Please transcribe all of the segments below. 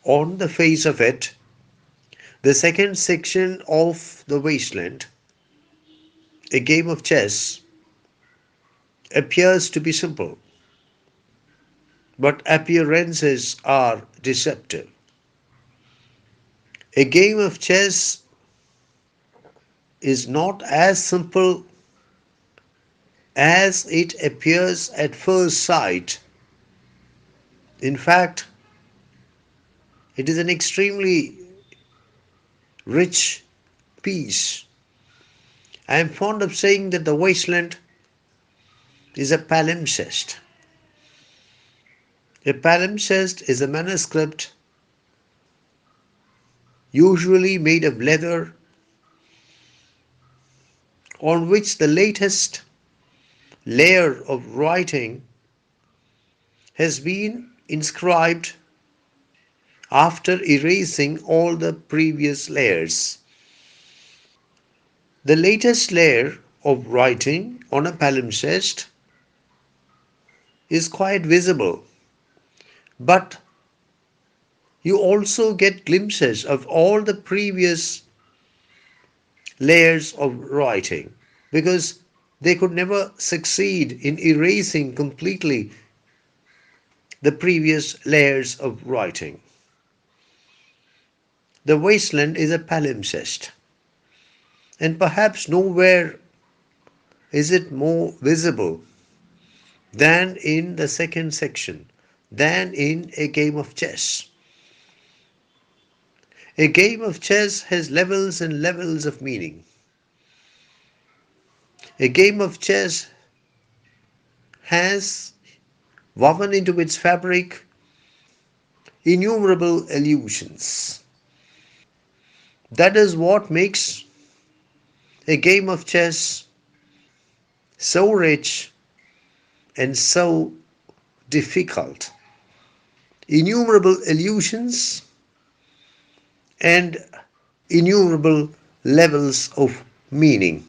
On the face of it, the second section of the wasteland, a game of chess, appears to be simple, but appearances are deceptive. A game of chess is not as simple as it appears at first sight. In fact, it is an extremely rich piece. I am fond of saying that the wasteland is a palimpsest. A palimpsest is a manuscript usually made of leather on which the latest layer of writing has been inscribed after erasing all the previous layers. The latest layer of writing on a palimpsest is quite visible, but you also get glimpses of all the previous layers of writing because they could never succeed in erasing completely the previous layers of writing. The wasteland is a palimpsest, and perhaps nowhere is it more visible than in the second section, than in a game of chess. A game of chess has levels and levels of meaning. A game of chess has woven into its fabric innumerable illusions. That is what makes a game of chess so rich and so difficult. Innumerable illusions and innumerable levels of meaning.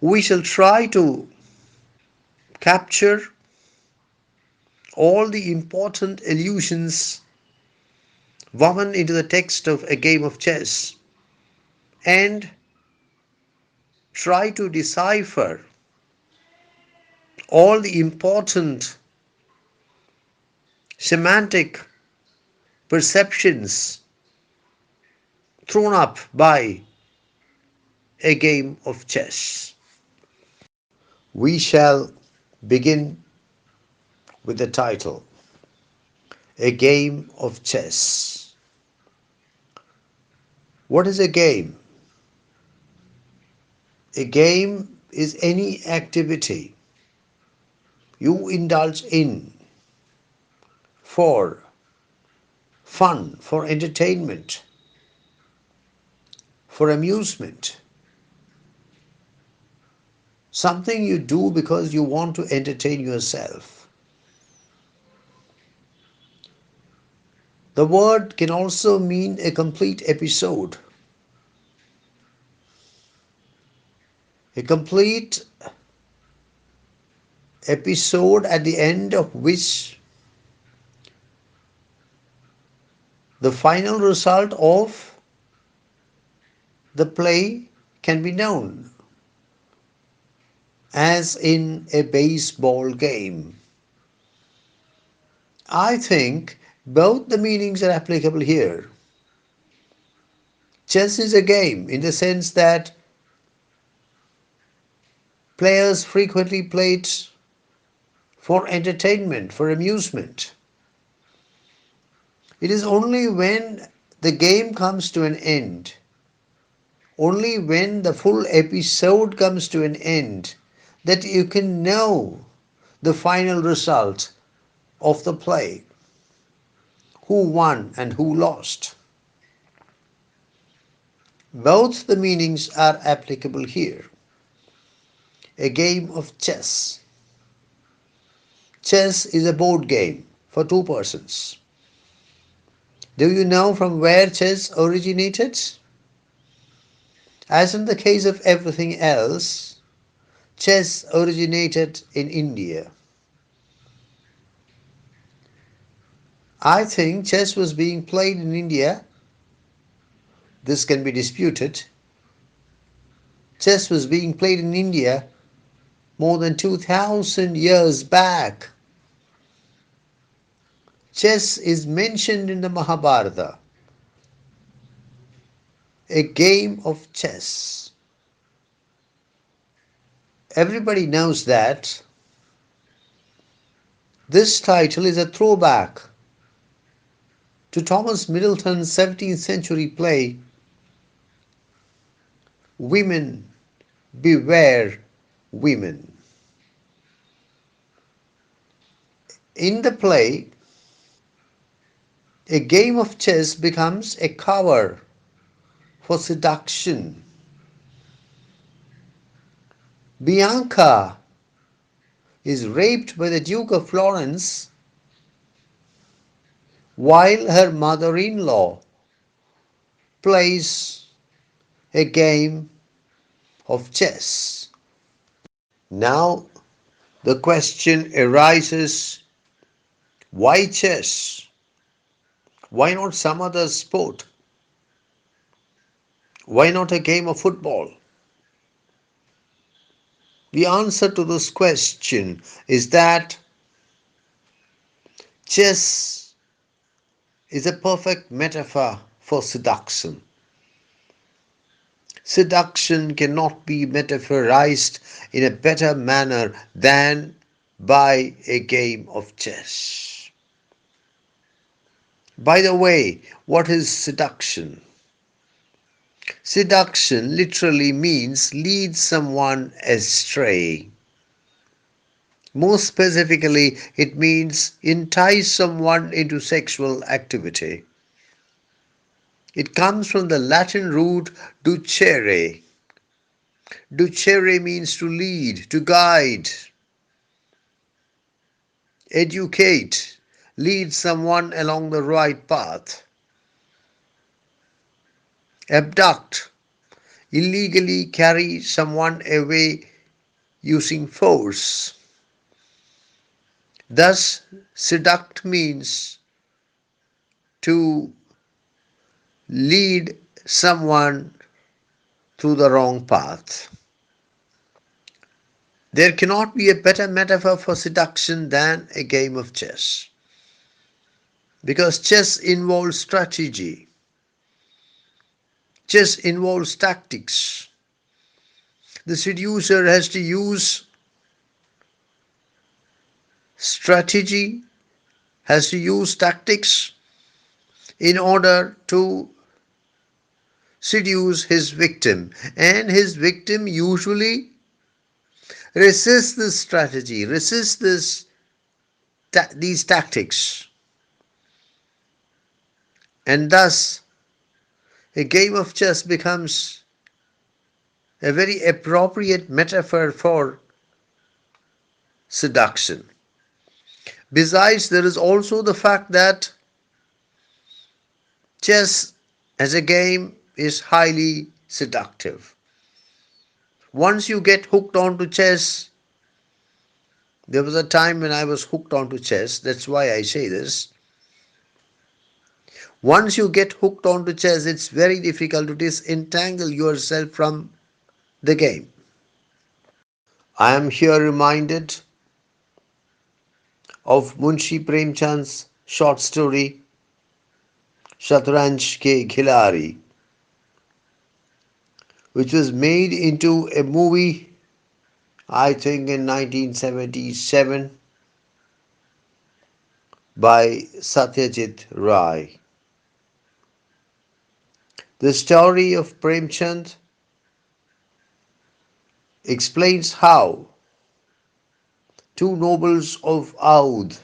We shall try to capture all the important illusions woven into the text of a game of chess and try to decipher all the important semantic perceptions thrown up by a game of chess. We shall begin with the title, A Game of Chess. What is a game? A game is any activity you indulge in for fun, for entertainment, for amusement. Something you do because you want to entertain yourself. The word can also mean a complete episode, a complete episode at the end of which the final result of the play can be known, as in a baseball game. I think both the meanings are applicable here. Chess is a game in the sense that players frequently play it for entertainment, for amusement. It is only when the game comes to an end, only when the full episode comes to an end, that you can know the final result of the play, who won and who lost. Both the meanings are applicable here. A game of chess. Chess is a board game for two persons. Do you know from where chess originated? As in the case of everything else, chess originated in India. I think chess was being played in India. This can be disputed. Chess was being played in India more than 2000 years back. Chess is mentioned in the Mahabharata, a game of chess. Everybody knows that. This title is a throwback to Thomas Middleton's 17th century play, Women Beware Women. In the play, a game of chess becomes a cover for seduction. Bianca is raped by the Duke of Florence while her mother in law plays a game of chess. Now the question arises, why chess? Why not some other sport? Why not a game of football? The answer to this question is that chess is a perfect metaphor for seduction. Seduction cannot be metaphorized in a better manner than by a game of chess. By the way, what is seduction? Seduction literally means lead someone astray. More specifically, it means entice someone into sexual activity. It comes from the Latin root ducere. Ducere means to lead, to guide, educate, lead someone along the right path. Abduct, illegally carry someone away using force. Thus, seduct means to lead someone through the wrong path. There cannot be a better metaphor for seduction than a game of chess. Because chess involves strategy, chess involves tactics. The seducer has to use strategy, has to use tactics in order to seduce his victim. And his victim usually resists this strategy, resists these tactics. And thus, a game of chess becomes a very appropriate metaphor for seduction. Besides, there is also the fact that chess as a game is highly seductive. Once you get hooked onto chess, there was a time when I was hooked onto chess, that's why I say this. Once you get hooked onto chess, it's very difficult to disentangle yourself from the game. I am here reminded of Munshi Premchand's short story Shatranj Ke Khilari, which was made into a movie, I think in 1977, by Satyajit Ray. The story of Premchand explains how two nobles of Oudh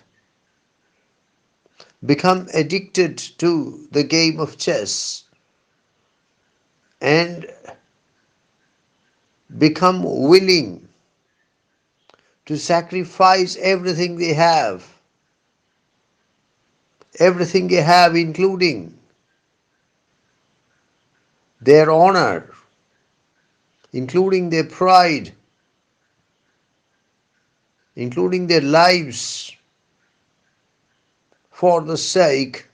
become addicted to the game of chess and become willing to sacrifice everything they have, including their honor, including their pride, including their lives, for the sake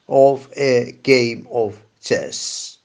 of a game of chess.